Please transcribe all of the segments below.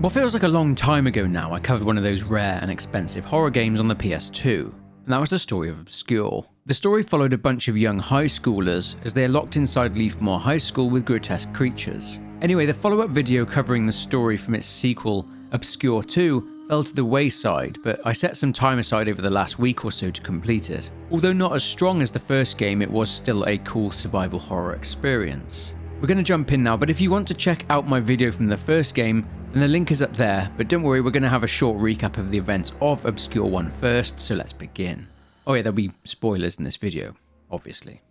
What feels like a long time ago now, I covered one of those rare and expensive horror games on the PS2, and that was the story of ObsCure. The story followed a bunch of young high schoolers as they are locked inside Leafmore High School with grotesque creatures. Anyway, the follow-up video covering the story from its sequel, ObsCure 2, fell to the wayside, but I set some time aside over the last week or so to complete it. Although not as strong as the first game, it was still a cool survival horror experience. We're going to jump in now, but if you want to check out my video from the first game, then the link is up there, but don't worry, we're going to have a short recap of the events of ObsCure 1 first, so let's begin. Oh yeah, there'll be spoilers in this video, obviously.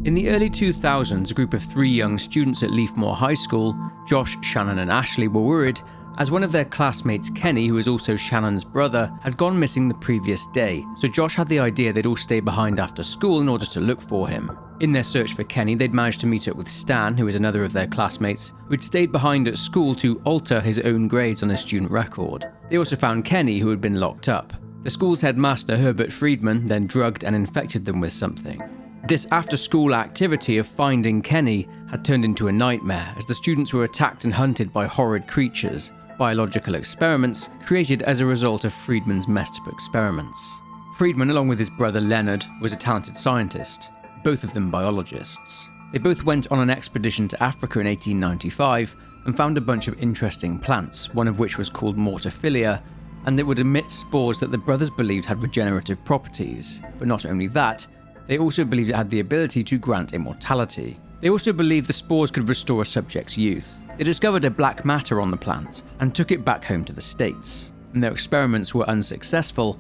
In the early 2000s, a group of 3 young students at Leafmore High School, Josh, Shannon and Ashley, were worried as one of their classmates, Kenny, who is also Shannon's brother, had gone missing the previous day, so Josh had the idea they'd all stay behind after school in order to look for him. In their search for Kenny, they'd managed to meet up with Stan, who is another of their classmates, who had stayed behind at school to alter his own grades on his student record. They also found Kenny, who had been locked up. The school's headmaster, Herbert Friedman, then drugged and infected them with something. This after-school activity of finding Kenny had turned into a nightmare, as the students were attacked and hunted by horrid creatures, biological experiments created as a result of Friedman's messed up experiments. Friedman, along with his brother Leonard, was a talented scientist, both of them biologists. They both went on an expedition to Africa in 1895 and found a bunch of interesting plants, one of which was called mortophilia, and that would emit spores that the brothers believed had regenerative properties. But not only that, they also believed it had the ability to grant immortality. They also believed the spores could restore a subject's youth. They discovered a black matter on the plant and took it back home to the States, and their experiments were unsuccessful,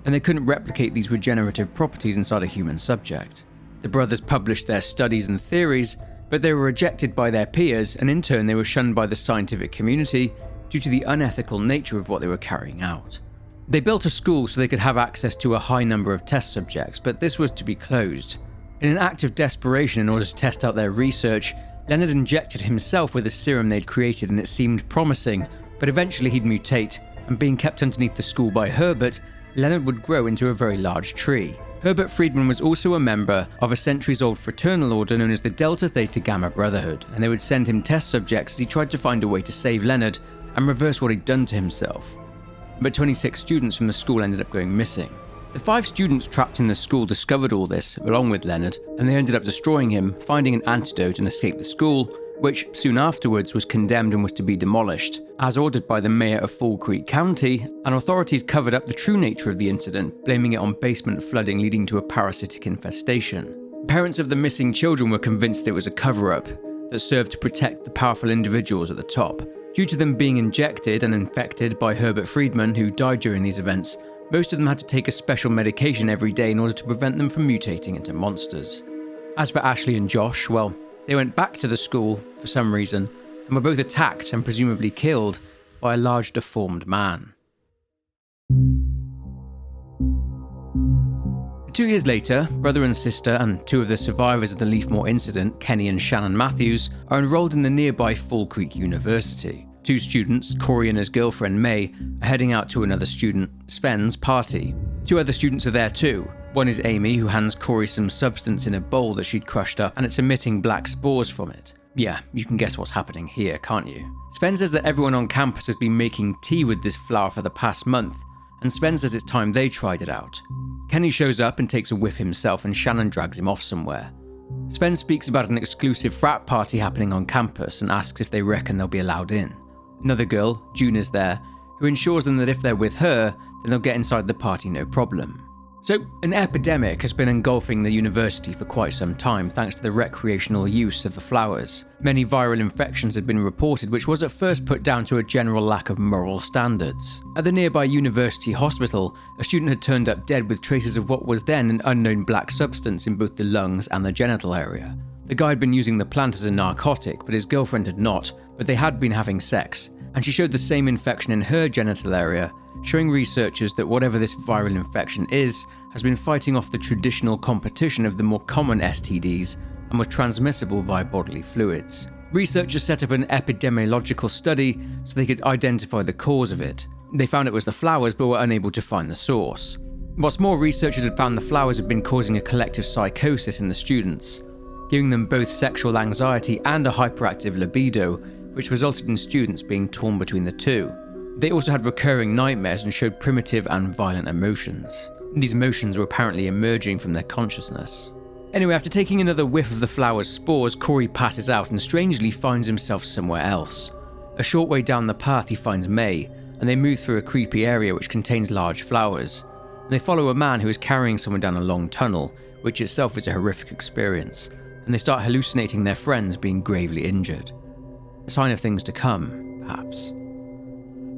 and they couldn't replicate these regenerative properties inside a human subject. The brothers published their studies and theories, but they were rejected by their peers, and in turn they were shunned by the scientific community due to the unethical nature of what they were carrying out. They built a school so they could have access to a high number of test subjects, but this was to be closed. In an act of desperation in order to test out their research, Leonard injected himself with a serum they'd created and it seemed promising, but eventually he'd mutate, and being kept underneath the school by Herbert, Leonard would grow into a very large tree. Herbert Friedman was also a member of a centuries-old fraternal order known as the Delta Theta Gamma Brotherhood, and they would send him test subjects as he tried to find a way to save Leonard and reverse what he'd done to himself. But 26 students from the school ended up going missing. The 5 students trapped in the school discovered all this, along with Leonard, and they ended up destroying him, finding an antidote and escaped the school, which soon afterwards was condemned and was to be demolished, as ordered by the mayor of Fall Creek County, and authorities covered up the true nature of the incident, blaming it on basement flooding leading to a parasitic infestation. Parents of the missing children were convinced it was a cover-up that served to protect the powerful individuals at the top. Due to them being injected and infected by Herbert Friedman, who died during these events, most of them had to take a special medication every day in order to prevent them from mutating into monsters. As for Ashley and Josh, well, they went back to the school for some reason and were both attacked and presumably killed by a large deformed man. 2 years later, brother and sister and 2 of the survivors of the Leafmore incident, Kenny and Shannon Matthews, are enrolled in the nearby Fall Creek University. 2 students, Corey and his girlfriend May, are heading out to another student, Sven's, party. 2 other students are there too. One is Amy, who hands Corey some substance in a bowl that she'd crushed up, and it's emitting black spores from it. Yeah, you can guess what's happening here, can't you? Sven says that everyone on campus has been making tea with this flower for the past month, and Sven says it's time they tried it out. Kenny shows up and takes a whiff himself, and Shannon drags him off somewhere. Sven speaks about an exclusive frat party happening on campus and asks if they reckon they'll be allowed in. Another girl, June, is there, who ensures them that if they're with her, then they'll get inside the party no problem. So, an epidemic has been engulfing the university for quite some time thanks to the recreational use of the flowers. Many viral infections had been reported, which was at first put down to a general lack of moral standards. At the nearby university hospital, a student had turned up dead with traces of what was then an unknown black substance in both the lungs and the genital area. The guy had been using the plant as a narcotic, but his girlfriend had not, but they had been having sex, and she showed the same infection in her genital area, showing researchers that whatever this viral infection is, has been fighting off the traditional competition of the more common STDs and were transmissible via bodily fluids. Researchers set up an epidemiological study so they could identify the cause of it. They found it was the flowers but were unable to find the source. What's more, researchers had found the flowers had been causing a collective psychosis in the students. giving them both sexual anxiety and a hyperactive libido, which resulted in students being torn between the two. They also had recurring nightmares and showed primitive and violent emotions. These emotions were apparently emerging from their consciousness. Anyway, after taking another whiff of the flower's spores, Corey passes out and strangely finds himself somewhere else. A short way down the path he finds May, and they move through a creepy area which contains large flowers. And they follow a man who is carrying someone down a long tunnel, which itself is a horrific experience, and they start hallucinating their friends being gravely injured. A sign of things to come, perhaps.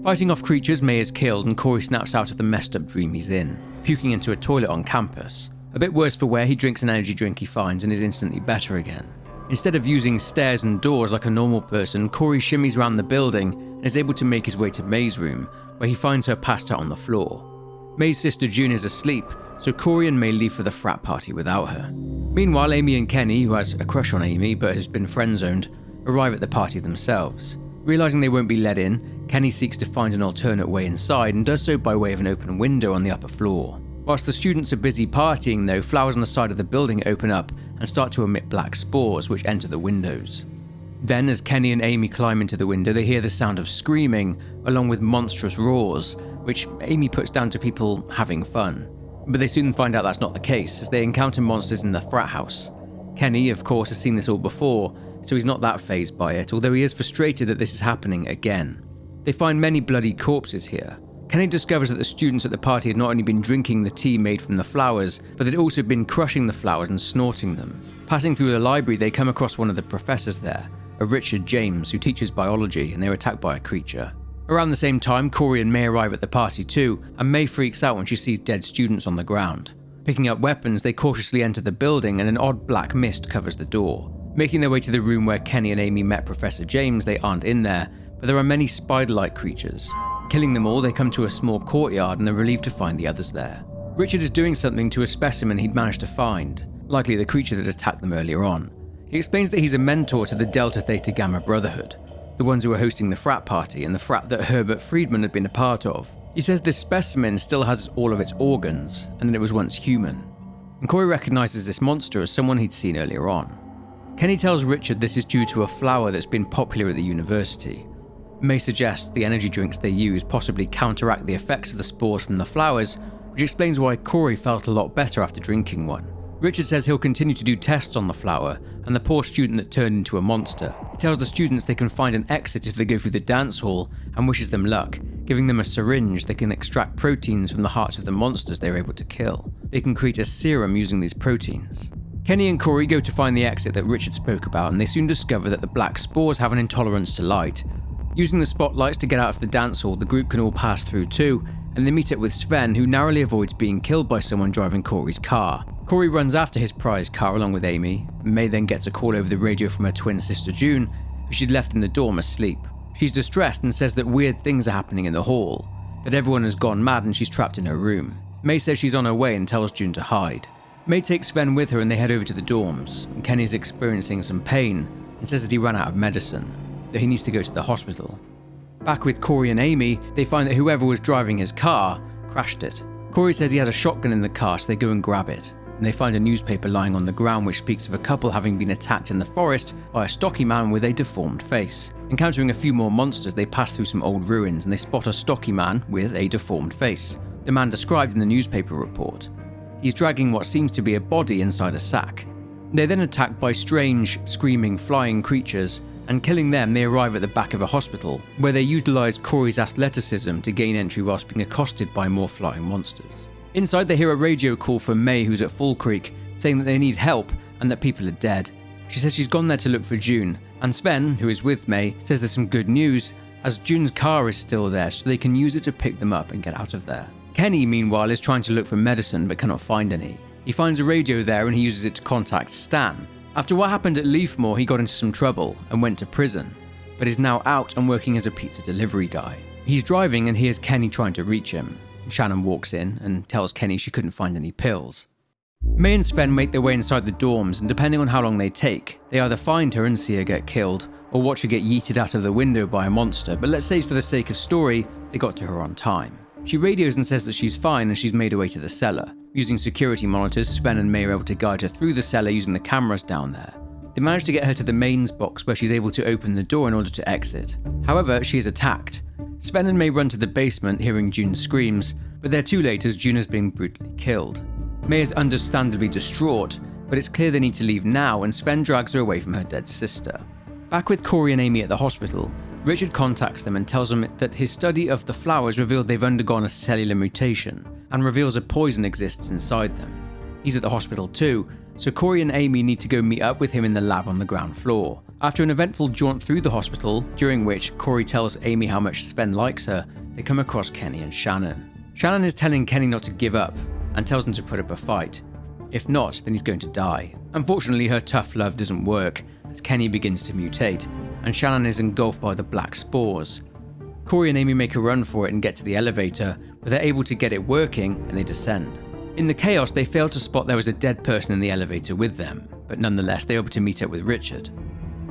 Fighting off creatures, May is killed and Corey snaps out of the messed up dream he's in, puking into a toilet on campus. A bit worse for wear, he drinks an energy drink he finds and is instantly better again. Instead of using stairs and doors like a normal person, Corey shimmies around the building and is able to make his way to May's room, where he finds her passed out on the floor. May's sister June is asleep, so Corey and May leave for the frat party without her. Meanwhile, Amy and Kenny, who has a crush on Amy but has been friend-zoned, arrive at the party themselves. Realizing they won't be let in, Kenny seeks to find an alternate way inside and does so by way of an open window on the upper floor. Whilst the students are busy partying though, flowers on the side of the building open up and start to emit black spores which enter the windows. Then, as Kenny and Amy climb into the window, they hear the sound of screaming along with monstrous roars, which Amy puts down to people having fun. But they soon find out that's not the case, as they encounter monsters in the frat house. Kenny, of course, has seen this all before, so he's not that fazed by it, although he is frustrated that this is happening again. They find many bloody corpses here. Kenny discovers that the students at the party had not only been drinking the tea made from the flowers, but they'd also been crushing the flowers and snorting them. Passing through the library, they come across one of the professors there, a Richard James, who teaches biology, and they are attacked by a creature. Around the same time, Corey and May arrive at the party too, and May freaks out when she sees dead students on the ground. Picking up weapons, they cautiously enter the building and an odd black mist covers the door. Making their way to the room where Kenny and Amy met Professor James, they aren't in there, but there are many spider-like creatures. Killing them all, they come to a small courtyard and are relieved to find the others there. Richard is doing something to a specimen he'd managed to find, likely the creature that attacked them earlier on. He explains that he's a mentor to the Delta Theta Gamma Brotherhood, the ones who were hosting the frat party and the frat that Herbert Friedman had been a part of. He says this specimen still has all of its organs, and that it was once human. And Corey recognizes this monster as someone he'd seen earlier on. Kenny tells Richard this is due to a flower that's been popular at the university. May suggests the energy drinks they use possibly counteract the effects of the spores from the flowers, which explains why Corey felt a lot better after drinking one. Richard says he'll continue to do tests on the flower and the poor student that turned into a monster. He tells the students they can find an exit if they go through the dance hall and wishes them luck, giving them a syringe that can extract proteins from the hearts of the monsters they were able to kill. They can create a serum using these proteins. Kenny and Corey go to find the exit that Richard spoke about, and they soon discover that the black spores have an intolerance to light. Using the spotlights to get out of the dance hall, the group can all pass through too, and they meet up with Sven, who narrowly avoids being killed by someone driving Corey's car. Corey runs after his prized car along with Amy. May then gets a call over the radio from her twin sister June, who she'd left in the dorm asleep. She's distressed and says that weird things are happening in the hall, that everyone has gone mad and she's trapped in her room. May says she's on her way and tells June to hide. May takes Sven with her and they head over to the dorms, and Kenny's experiencing some pain and says that he ran out of medicine, that he needs to go to the hospital. Back with Corey and Amy, they find that whoever was driving his car crashed it. Corey says he had a shotgun in the car, so they go and grab it, and they find a newspaper lying on the ground which speaks of a couple having been attacked in the forest by a stocky man with a deformed face. Encountering a few more monsters, they pass through some old ruins and they spot a stocky man with a deformed face, the man described in the newspaper report. He's dragging what seems to be a body inside a sack. They're then attacked by strange, screaming, flying creatures, and killing them, they arrive at the back of a hospital, where they utilise Corey's athleticism to gain entry whilst being accosted by more flying monsters. Inside, they hear a radio call from May, who's at Fall Creek, saying that they need help and that people are dead. She says she's gone there to look for June, and Sven, who is with May, says there's some good news, as June's car is still there, so they can use it to pick them up and get out of there. Kenny, meanwhile, is trying to look for medicine but cannot find any. He finds a radio there and he uses it to contact Stan. After what happened at Leafmore, he got into some trouble and went to prison, but is now out and working as a pizza delivery guy. He's driving and hears Kenny trying to reach him. Shannon walks in and tells Kenny she couldn't find any pills. May and Sven make their way inside the dorms, and depending on how long they take, they either find her and see her get killed, or watch her get yeeted out of the window by a monster, but let's say for the sake of story, they got to her on time. She radios and says that she's fine and she's made her way to the cellar. Using security monitors, Sven and May are able to guide her through the cellar using the cameras down there. They manage to get her to the mains box where she's able to open the door in order to exit. However, she is attacked. Sven and May run to the basement, hearing June's screams, but they're too late as June has been brutally killed. May is understandably distraught, but it's clear they need to leave now, and Sven drags her away from her dead sister. Back with Corey and Amy at the hospital, Richard contacts them and tells them that his study of the flowers revealed they've undergone a cellular mutation, and reveals a poison exists inside them. He's at the hospital too, so Corey and Amy need to go meet up with him in the lab on the ground floor. After an eventful jaunt through the hospital, during which Corey tells Amy how much Sven likes her, they come across Kenny and Shannon. Shannon is telling Kenny not to give up, and tells him to put up a fight. If not, then he's going to die. Unfortunately, her tough love doesn't work, as Kenny begins to mutate, and Shannon is engulfed by the black spores. Corey and Amy make a run for it and get to the elevator, where they're able to get it working, and they descend. In the chaos, they fail to spot there was a dead person in the elevator with them, but nonetheless they're able to meet up with Richard.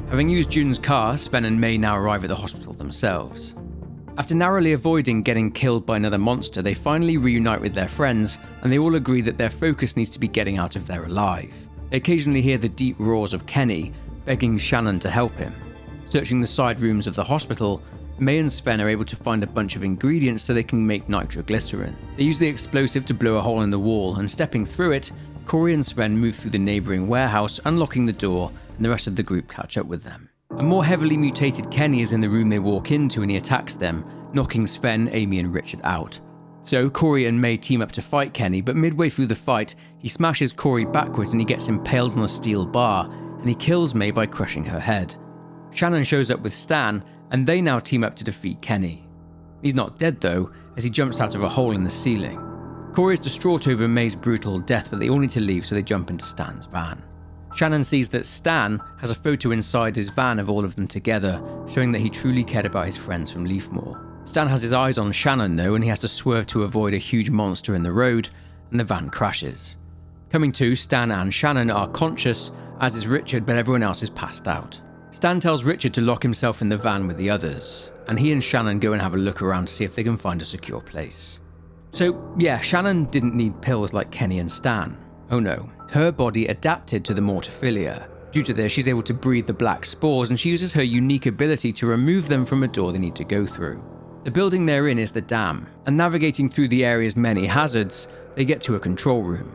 Having used June's car, Sven and May now arrive at the hospital themselves. After narrowly avoiding getting killed by another monster, they finally reunite with their friends, and they all agree that their focus needs to be getting out of there alive. They occasionally hear the deep roars of Kenny, begging Shannon to help him. Searching the side rooms of the hospital, May and Sven are able to find a bunch of ingredients so they can make nitroglycerin. They use the explosive to blow a hole in the wall, and stepping through it, Corey and Sven move through the neighbouring warehouse, unlocking the door, and the rest of the group catch up with them. A more heavily mutated Kenny is in the room they walk into and he attacks them, knocking Sven, Amy and Richard out. So Corey and May team up to fight Kenny, but midway through the fight, he smashes Corey backwards and he gets impaled on a steel bar, and he kills May by crushing her head. Shannon shows up with Stan, and they now team up to defeat Kenny. He's not dead though, as he jumps out of a hole in the ceiling. Corey is distraught over May's brutal death, but they all need to leave, so they jump into Stan's van. Shannon sees that Stan has a photo inside his van of all of them together, showing that he truly cared about his friends from Leafmore. Stan has his eyes on Shannon though, and he has to swerve to avoid a huge monster in the road, and the van crashes. Coming to, Stan and Shannon are conscious, as is Richard, but everyone else is passed out. Stan tells Richard to lock himself in the van with the others, and he and Shannon go and have a look around to see if they can find a secure place. So yeah, Shannon didn't need pills like Kenny and Stan. Oh no, her body adapted to the mortophilia. Due to this, she's able to breathe the black spores, and she uses her unique ability to remove them from a door they need to go through. The building they're in is the dam, and navigating through the area's many hazards, they get to a control room.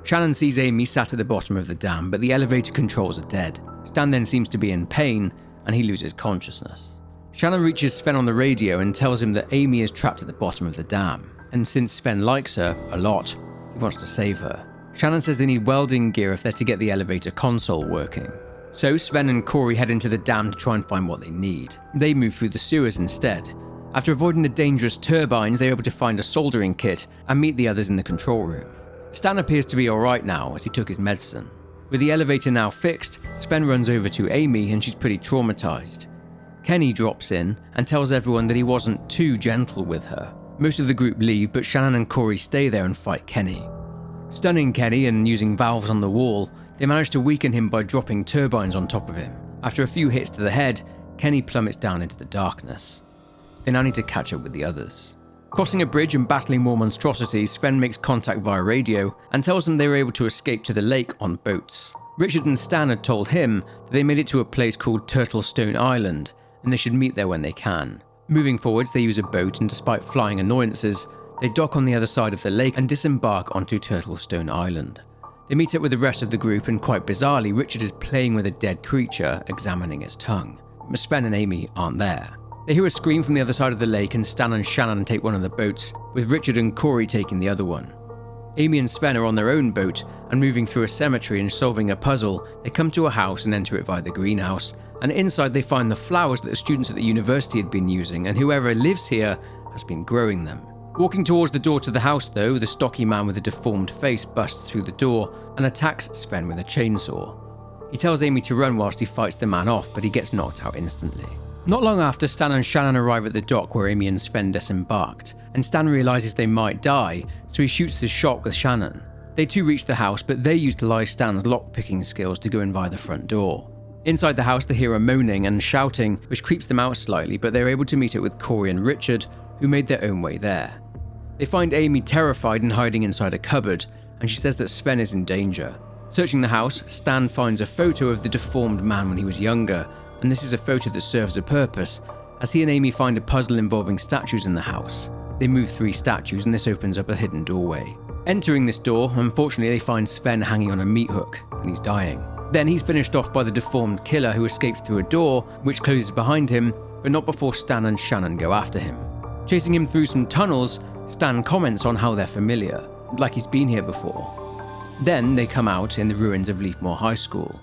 Shannon sees Amy sat at the bottom of the dam, but the elevator controls are dead. Stan then seems to be in pain, and he loses consciousness. Shannon reaches Sven on the radio and tells him that Amy is trapped at the bottom of the dam, and since Sven likes her a lot, he wants to save her. Shannon says they need welding gear if they're to get the elevator console working. So Sven and Corey head into the dam to try and find what they need. They move through the sewers instead. After avoiding the dangerous turbines, they're able to find a soldering kit and meet the others in the control room. Stan appears to be alright now, as he took his medicine. With the elevator now fixed, Sven runs over to Amy and she's pretty traumatized. Kenny drops in and tells everyone that he wasn't too gentle with her. Most of the group leave, but Shannon and Corey stay there and fight Kenny. Stunning Kenny and using valves on the wall, they manage to weaken him by dropping turbines on top of him. After a few hits to the head, Kenny plummets down into the darkness. They now need to catch up with the others. Crossing a bridge and battling more monstrosities, Sven makes contact via radio and tells them they were able to escape to the lake on boats. Richard and Stan had told him that they made it to a place called Turtlestone Island, and they should meet there when they can. Moving forwards, they use a boat, and despite flying annoyances, they dock on the other side of the lake and disembark onto Turtlestone Island. They meet up with the rest of the group, and quite bizarrely, Richard is playing with a dead creature, examining its tongue. But Sven and Amy aren't there. They hear a scream from the other side of the lake, and Stan and Shannon take one of the boats, with Richard and Corey taking the other one. Amy and Sven are on their own boat, and moving through a cemetery and solving a puzzle, they come to a house and enter it via the greenhouse, and inside they find the flowers that the students at the university had been using, and whoever lives here has been growing them. Walking towards the door to the house though, the stocky man with a deformed face busts through the door and attacks Sven with a chainsaw. He tells Amy to run whilst he fights the man off, but he gets knocked out instantly. Not long after, Stan and Shannon arrive at the dock where Amy and Sven disembarked, and Stan realises they might die, so he shoots his shot with Shannon. They too reach the house, but they utilise Stan's lockpicking skills to go in via the front door. Inside the house, they hear a moaning and shouting, which creeps them out slightly, but they're able to meet it with Corey and Richard, who made their own way there. They find Amy terrified and hiding inside a cupboard, and she says that Sven is in danger. Searching the house, Stan finds a photo of the deformed man when he was younger, and this is a photo that serves a purpose, as he and Amy find a puzzle involving statues in the house. They move 3 statues and this opens up a hidden doorway. Entering this door, unfortunately they find Sven hanging on a meat hook, and he's dying. Then he's finished off by the deformed killer who escapes through a door, which closes behind him, but not before Stan and Shannon go after him. Chasing him through some tunnels, Stan comments on how they're familiar, like he's been here before. Then they come out in the ruins of Leafmore High School.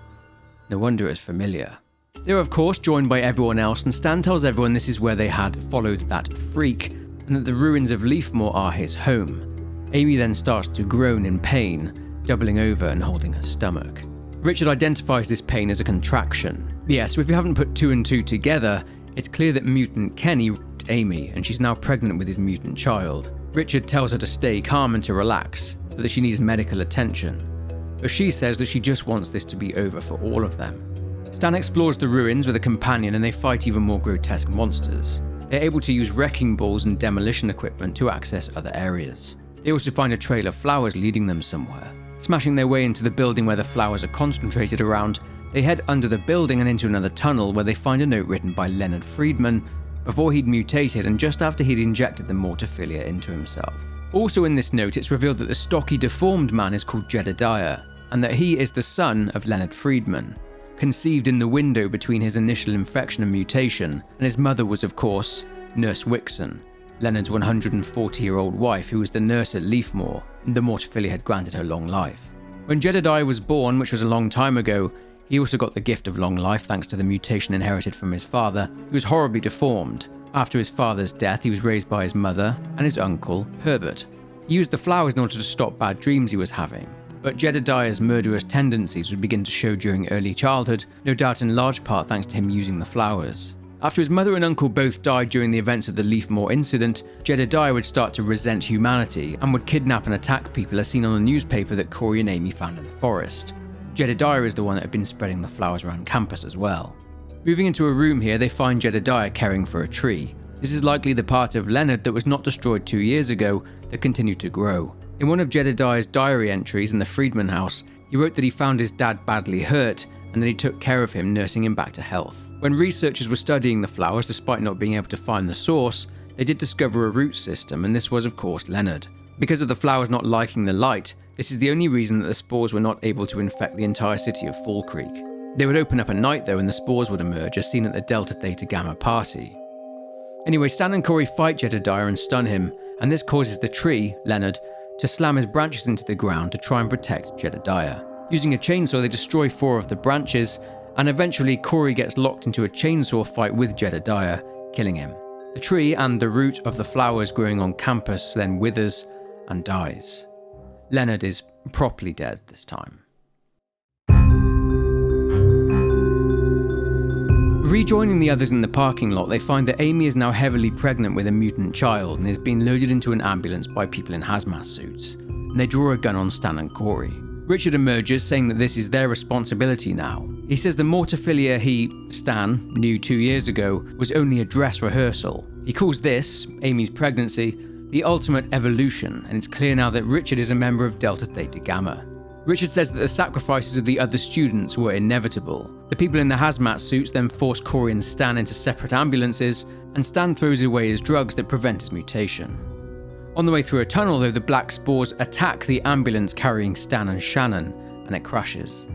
No wonder it's familiar. They're of course joined by everyone else, and Stan tells everyone this is where they had followed that freak, and that the ruins of Leafmore are his home. Amy then starts to groan in pain, doubling over and holding her stomach. Richard identifies this pain as a contraction. Yeah, so if you haven't put 2 and 2 together, it's clear that mutant Kenny raped Amy, and she's now pregnant with his mutant child. Richard tells her to stay calm and to relax, but that she needs medical attention. But she says that she just wants this to be over for all of them. Stan explores the ruins with a companion and they fight even more grotesque monsters. They're able to use wrecking balls and demolition equipment to access other areas. They also find a trail of flowers leading them somewhere. Smashing their way into the building where the flowers are concentrated around, they head under the building and into another tunnel where they find a note written by Leonard Friedman before he'd mutated and just after he'd injected the mortophilia into himself. Also in this note, it's revealed that the stocky deformed man is called Jedediah, and that he is the son of Leonard Friedman, conceived in the window between his initial infection and mutation, and his mother was of course Nurse Wixon, Leonard's 140-year-old wife who was the nurse at Leafmore, and the mortophilia had granted her long life. When Jedediah was born, which was a long time ago, he also got the gift of long life thanks to the mutation inherited from his father, who was horribly deformed. After his father's death, he was raised by his mother and his uncle, Herbert. He used the flowers in order to stop bad dreams he was having. But Jedediah's murderous tendencies would begin to show during early childhood, no doubt in large part thanks to him using the flowers. After his mother and uncle both died during the events of the Leafmore incident, Jedediah would start to resent humanity and would kidnap and attack people as seen on the newspaper that Corey and Amy found in the forest. Jedediah is the one that had been spreading the flowers around campus as well. Moving into a room here, they find Jedediah caring for a tree. This is likely the part of Leonard that was not destroyed 2 years ago that continued to grow. In one of Jedediah's diary entries in the Friedman house, he wrote that he found his dad badly hurt and that he took care of him, nursing him back to health. When researchers were studying the flowers, despite not being able to find the source, they did discover a root system, and this was of course Leonard. Because of the flowers not liking the light, this is the only reason that the spores were not able to infect the entire city of Fall Creek. They would open up at night though and the spores would emerge as seen at the Delta Theta Gamma party. Anyway, Stan and Corey fight Jedediah and stun him, and this causes the tree, Leonard, to slam his branches into the ground to try and protect Jedediah. Using a chainsaw, they destroy 4 of the branches, and eventually Corey gets locked into a chainsaw fight with Jedediah, killing him. The tree and the root of the flowers growing on campus then withers and dies. Leonard is properly dead this time. Rejoining the others in the parking lot, they find that Amy is now heavily pregnant with a mutant child and is being loaded into an ambulance by people in hazmat suits. And they draw a gun on Stan and Corey. Richard emerges, saying that this is their responsibility now. He says the mortophilia he, Stan, knew 2 years ago was only a dress rehearsal. He calls this, Amy's pregnancy, the ultimate evolution, and it's clear now that Richard is a member of Delta Theta Gamma. Richard says that the sacrifices of the other students were inevitable. The people in the hazmat suits then force Corey and Stan into separate ambulances, and Stan throws away his drugs that prevent his mutation. On the way through a tunnel though, the black spores attack the ambulance carrying Stan and Shannon, and it crashes.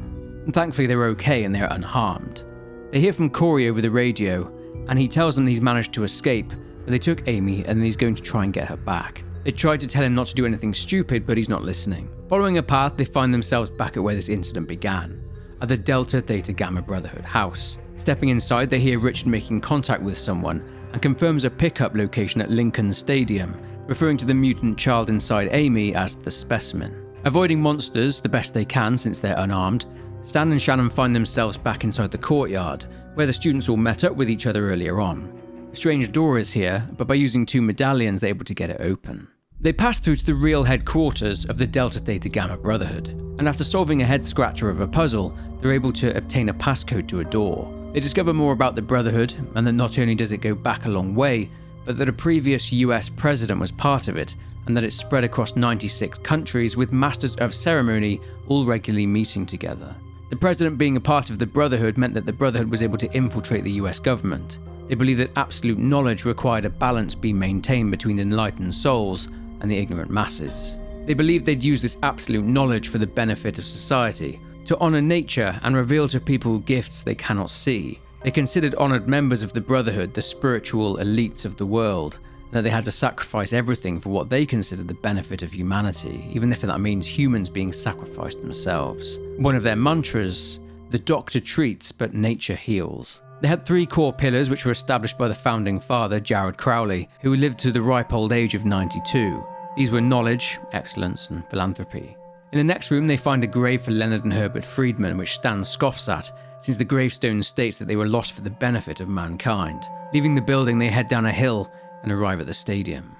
And thankfully they're okay and they're unharmed. They hear from Corey over the radio, and he tells them he's managed to escape, but they took Amy and he's going to try and get her back. They try to tell him not to do anything stupid, but he's not listening. Following a path, they find themselves back at where this incident began, at the Delta Theta Gamma Brotherhood house. Stepping inside, they hear Richard making contact with someone and confirms a pickup location at Lincoln Stadium, referring to the mutant child inside Amy as the specimen. Avoiding monsters the best they can since they're unarmed, Stan and Shannon find themselves back inside the courtyard, where the students all met up with each other earlier on. A strange door is here, but by using 2 medallions they're able to get it open. They pass through to the real headquarters of the Delta Theta Gamma Brotherhood, and after solving a head-scratcher of a puzzle, they're able to obtain a passcode to a door. They discover more about the Brotherhood, and that not only does it go back a long way, but that a previous US president was part of it, and that it spread across 96 countries with masters of ceremony all regularly meeting together. The president being a part of the Brotherhood meant that the Brotherhood was able to infiltrate the US government. They believed that absolute knowledge required a balance be maintained between enlightened souls and the ignorant masses. They believed they'd use this absolute knowledge for the benefit of society, to honour nature and reveal to people gifts they cannot see. They considered honoured members of the Brotherhood the spiritual elites of the world, and that they had to sacrifice everything for what they considered the benefit of humanity, even if that means humans being sacrificed themselves. One of their mantras, "The doctor treats, but nature heals." They had 3 core pillars which were established by the founding father, Jared Crowley, who lived to the ripe old age of 92. These were knowledge, excellence, and philanthropy. In the next room, they find a grave for Leonard and Herbert Friedman, which Stan scoffs at, since the gravestone states that they were lost for the benefit of mankind. Leaving the building, they head down a hill and arrive at the stadium.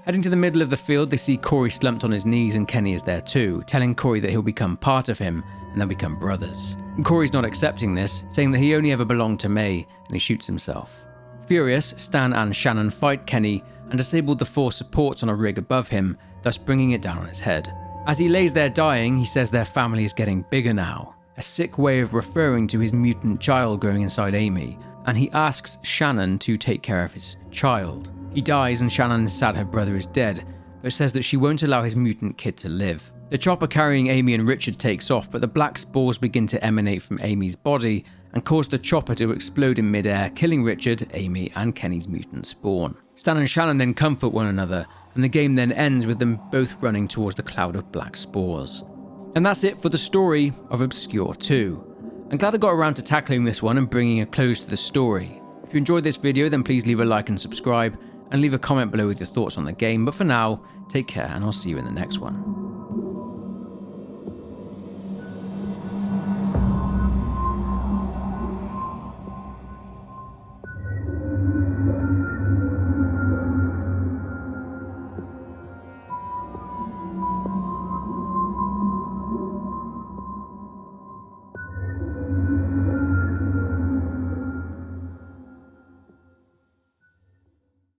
Heading to the middle of the field, they see Corey slumped on his knees and Kenny is there too, telling Corey that he'll become part of him and they'll become brothers. And Corey's not accepting this, saying that he only ever belonged to May, and he shoots himself. Furious, Stan and Shannon fight Kenny and disable the 4 supports on a rig above him, thus bringing it down on his head. As he lays there dying, he says their family is getting bigger now, a sick way of referring to his mutant child growing inside Amy, and he asks Shannon to take care of his child. He dies and Shannon is sad her brother is dead, but says that she won't allow his mutant kid to live. The chopper carrying Amy and Richard takes off, but the black spores begin to emanate from Amy's body and cause the chopper to explode in midair, killing Richard, Amy, and Kenny's mutant spawn. Stan and Shannon then comfort one another, and the game then ends with them both running towards the cloud of black spores. And that's it for the story of ObsCure 2. I'm glad I got around to tackling this one and bringing a close to the story. If you enjoyed this video, then please leave a like and subscribe, and leave a comment below with your thoughts on the game, but for now, take care and I'll see you in the next one.